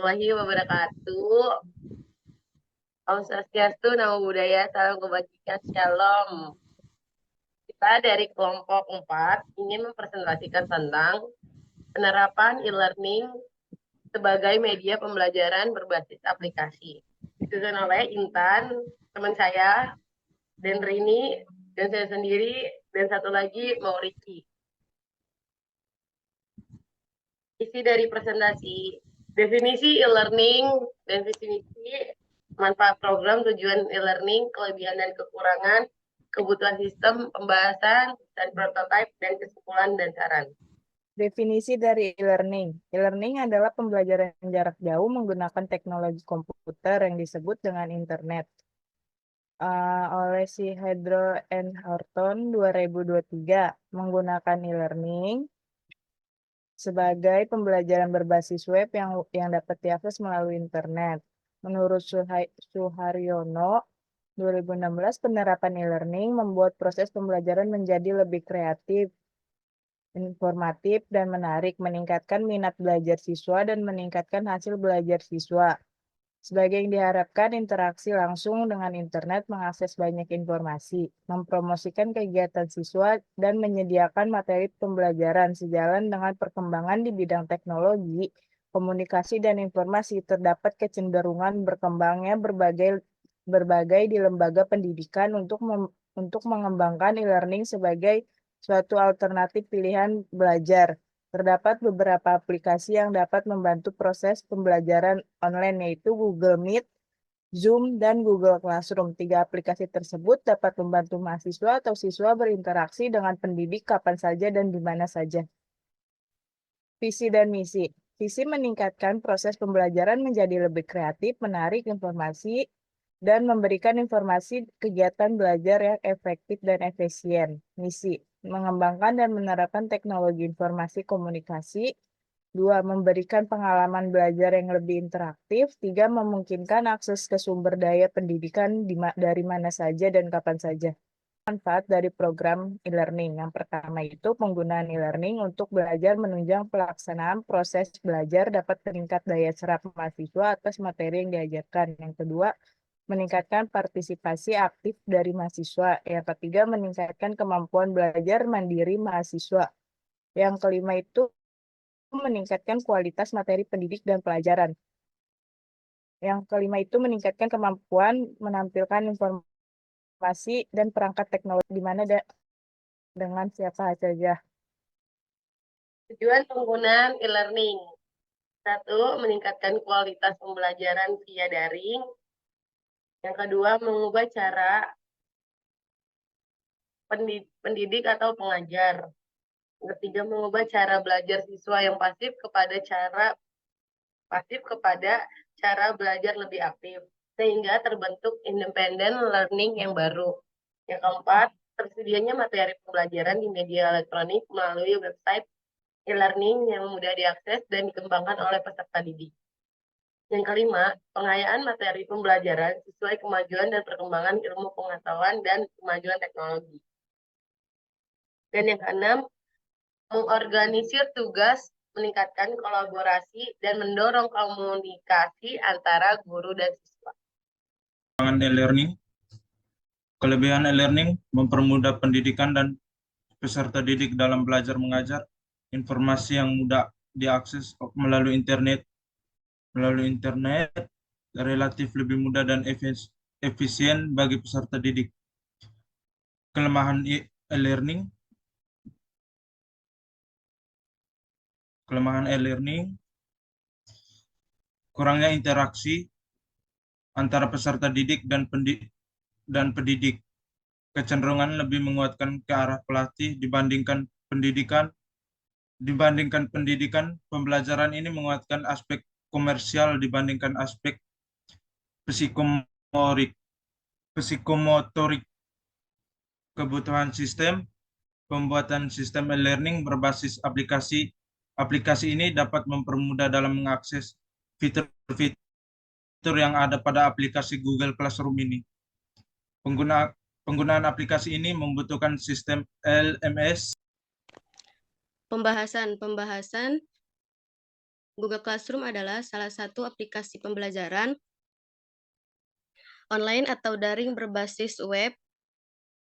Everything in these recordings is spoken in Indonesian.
warahmatullahi wabarakatuh. Om Swastiastu, Namo Buddhaya, Salam Kebajikan, Shalom. Kita dari kelompok 4 ingin mempresentasikan tentang penerapan e-learning sebagai media pembelajaran berbasis aplikasi. Disusun oleh Intan, teman saya, dan Rini, dan saya sendiri, dan satu lagi Mauriki. Isi dari presentasi, definisi e-learning dan visi misi, manfaat program, tujuan e-learning, kelebihan dan kekurangan, kebutuhan sistem, pembahasan, dan prototipe, dan kesimpulan dan saran. Definisi dari e-learning. E-learning adalah pembelajaran jarak jauh menggunakan teknologi komputer yang disebut dengan internet. Oleh si Hedro and Horton 2023 menggunakan e-learning sebagai pembelajaran berbasis web yang dapat diakses melalui internet. Menurut Suharyono 2016, penerapan e-learning membuat proses pembelajaran menjadi lebih kreatif, informatif, dan menarik, meningkatkan minat belajar siswa dan meningkatkan hasil belajar siswa. Sebagai yang diharapkan, interaksi langsung dengan internet, mengakses banyak informasi, mempromosikan kegiatan siswa, dan menyediakan materi pembelajaran sejalan dengan perkembangan di bidang teknologi, komunikasi, dan informasi. Terdapat kecenderungan berkembangnya berbagai di lembaga pendidikan untuk mengembangkan e-learning sebagai suatu alternatif pilihan belajar. Terdapat beberapa aplikasi yang dapat membantu proses pembelajaran online, yaitu Google Meet, Zoom, dan Google Classroom. 3 aplikasi tersebut dapat membantu mahasiswa atau siswa berinteraksi dengan pendidik kapan saja dan di mana saja. Visi dan misi. Visi meningkatkan proses pembelajaran menjadi lebih kreatif, menarik informasi, dan memberikan informasi kegiatan belajar yang efektif dan efisien. Misi, mengembangkan dan menerapkan teknologi informasi komunikasi. 2, memberikan pengalaman belajar yang lebih interaktif. 3, memungkinkan akses ke sumber daya pendidikan dari mana saja dan kapan saja. Manfaat dari program e-learning. Yang pertama itu penggunaan e-learning untuk belajar menunjang pelaksanaan proses belajar dapat meningkat daya serap mahasiswa atas materi yang diajarkan. Yang kedua, meningkatkan partisipasi aktif dari mahasiswa. Yang ketiga, meningkatkan kemampuan belajar mandiri mahasiswa. Yang kelima itu meningkatkan kualitas materi pendidik dan pelajaran. Yang kelima itu meningkatkan kemampuan menampilkan informasi dan perangkat teknologi di mana dengan siapa saja. Tujuan penggunaan e-learning. 1, meningkatkan kualitas pembelajaran via daring. Yang kedua, mengubah cara pendidik atau pengajar. Yang ketiga, mengubah cara belajar siswa yang pasif kepada cara belajar lebih aktif, sehingga terbentuk independent learning yang baru. Yang keempat, tersedianya materi pembelajaran di media elektronik melalui website e-learning yang mudah diakses dan dikembangkan oleh peserta didik. Yang kelima, pengayaan materi pembelajaran sesuai kemajuan dan perkembangan ilmu pengetahuan dan kemajuan teknologi. Dan yang keenam, mengorganisir tugas, meningkatkan kolaborasi, dan mendorong komunikasi antara guru dan siswa. E-learning. Kelebihan e-learning mempermudah pendidikan dan peserta didik dalam belajar mengajar. Informasi yang mudah diakses melalui internet relatif lebih mudah dan efisien bagi peserta didik. Kelemahan e-learning. Kurangnya interaksi antara peserta didik dan pendidik. Kecenderungan lebih menguatkan ke arah pelatih dibandingkan pendidikan. Pembelajaran ini menguatkan aspek komersial dibandingkan aspek psikomotorik. Kebutuhan sistem. Pembuatan sistem e-learning berbasis aplikasi. Aplikasi ini dapat mempermudah dalam mengakses fitur-fitur yang ada pada aplikasi Google Classroom ini. Penggunaan aplikasi ini membutuhkan sistem LMS. Pembahasan Google Classroom adalah salah satu aplikasi pembelajaran online atau daring berbasis web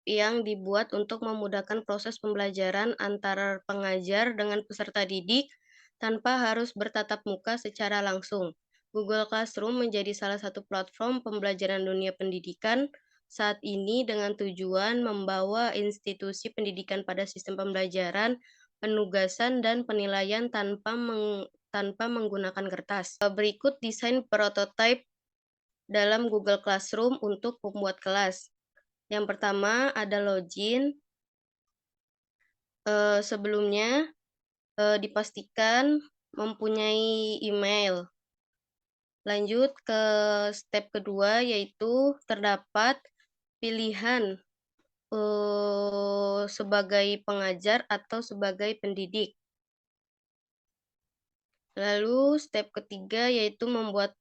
yang dibuat untuk memudahkan proses pembelajaran antara pengajar dengan peserta didik tanpa harus bertatap muka secara langsung. Google Classroom menjadi salah satu platform pembelajaran dunia pendidikan saat ini dengan tujuan membawa institusi pendidikan pada sistem pembelajaran, penugasan, dan penilaian tanpa menggunakan kertas. Berikut desain prototipe dalam Google Classroom untuk pembuat kelas. Yang pertama ada login. Sebelumnya dipastikan mempunyai email. Lanjut ke step kedua, yaitu terdapat pilihan sebagai pengajar atau sebagai pendidik. Lalu step ketiga yaitu membuat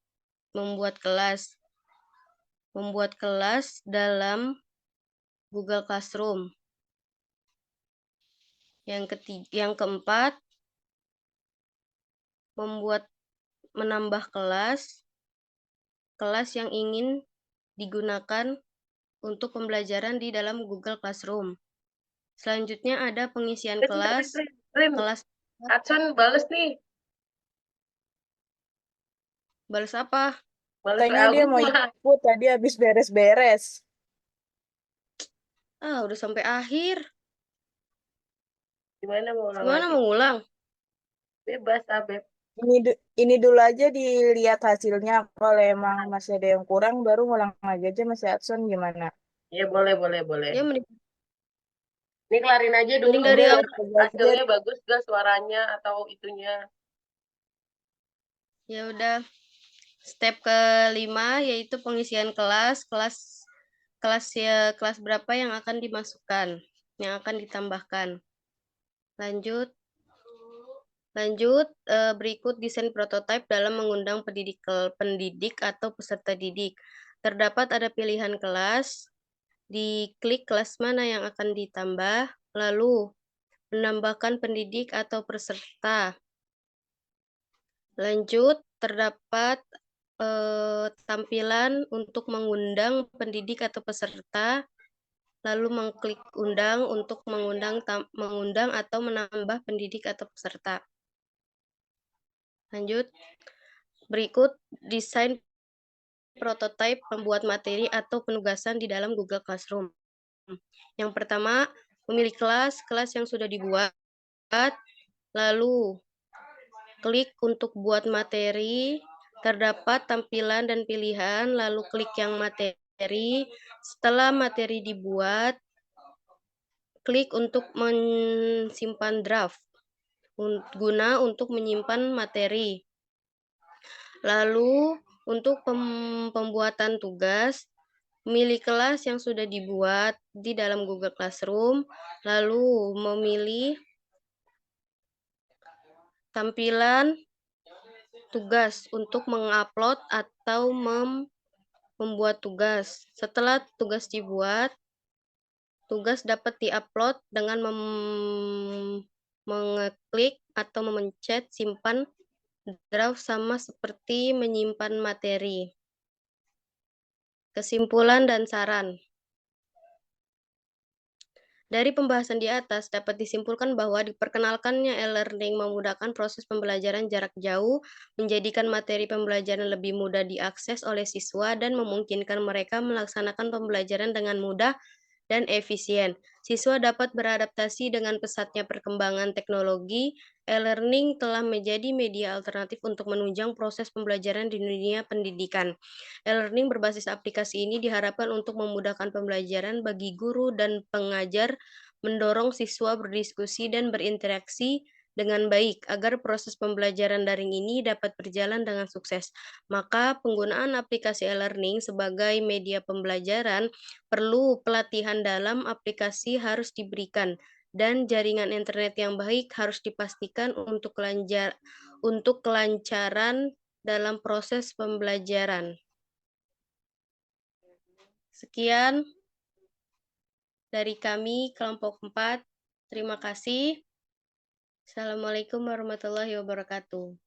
kelas. Membuat kelas dalam Google Classroom. Yang keempat, menambah kelas yang ingin digunakan untuk pembelajaran di dalam Google Classroom. Selanjutnya ada pengisian kelas. Adson bales nih. Balas apa? Bales Katanya dia mau ikut, tadi habis beres-beres. Udah sampai akhir. Gimana mau ulang? Bebas, Abeb. Ini dulu aja dilihat hasilnya. Kalau emang masih ada yang kurang, baru ngulang lagi aja. Mas Adson gimana? Ya boleh. Ya, Ini kelarin aja dulu. dari hasilnya bagus gak suaranya atau itunya? Ya udah. Step kelima yaitu pengisian kelas. Kelas berapa yang akan dimasukkan, yang akan ditambahkan. Lanjut, berikut desain prototipe dalam mengundang pendidik atau peserta didik. Terdapat ada pilihan kelas, diklik kelas mana yang akan ditambah, lalu menambahkan pendidik atau peserta. Lanjut, terdapat tampilan untuk mengundang pendidik atau peserta, lalu mengklik undang untuk mengundang atau menambah pendidik atau peserta. Lanjut, berikut desain prototipe pembuat materi atau penugasan di dalam Google Classroom. Yang pertama, memilih kelas yang sudah dibuat, lalu klik untuk buat materi. Terdapat tampilan dan pilihan, lalu klik yang materi. Setelah materi dibuat, klik untuk menyimpan draft, guna untuk menyimpan materi. Lalu, untuk pembuatan tugas, memilih kelas yang sudah dibuat di dalam Google Classroom, lalu memilih tampilan tugas untuk mengupload atau membuat tugas. Setelah tugas dibuat, tugas dapat diupload dengan mengeklik atau memencet simpan draft sama seperti menyimpan materi. Kesimpulan dan saran. Dari pembahasan di atas dapat disimpulkan bahwa diperkenalkannya e-learning memudahkan proses pembelajaran jarak jauh, menjadikan materi pembelajaran lebih mudah diakses oleh siswa dan memungkinkan mereka melaksanakan pembelajaran dengan mudah dan efisien. Siswa dapat beradaptasi dengan pesatnya perkembangan teknologi. E-learning telah menjadi media alternatif untuk menunjang proses pembelajaran di dunia pendidikan. E-learning berbasis aplikasi ini diharapkan untuk memudahkan pembelajaran bagi guru dan pengajar, mendorong siswa berdiskusi dan berinteraksi dengan baik agar proses pembelajaran daring ini dapat berjalan dengan sukses. Maka penggunaan aplikasi e-learning sebagai media pembelajaran perlu pelatihan dalam aplikasi harus diberikan dan jaringan internet yang baik harus dipastikan untuk kelancaran dalam proses pembelajaran. Sekian dari kami kelompok 4. Terima kasih. Assalamualaikum warahmatullahi wabarakatuh.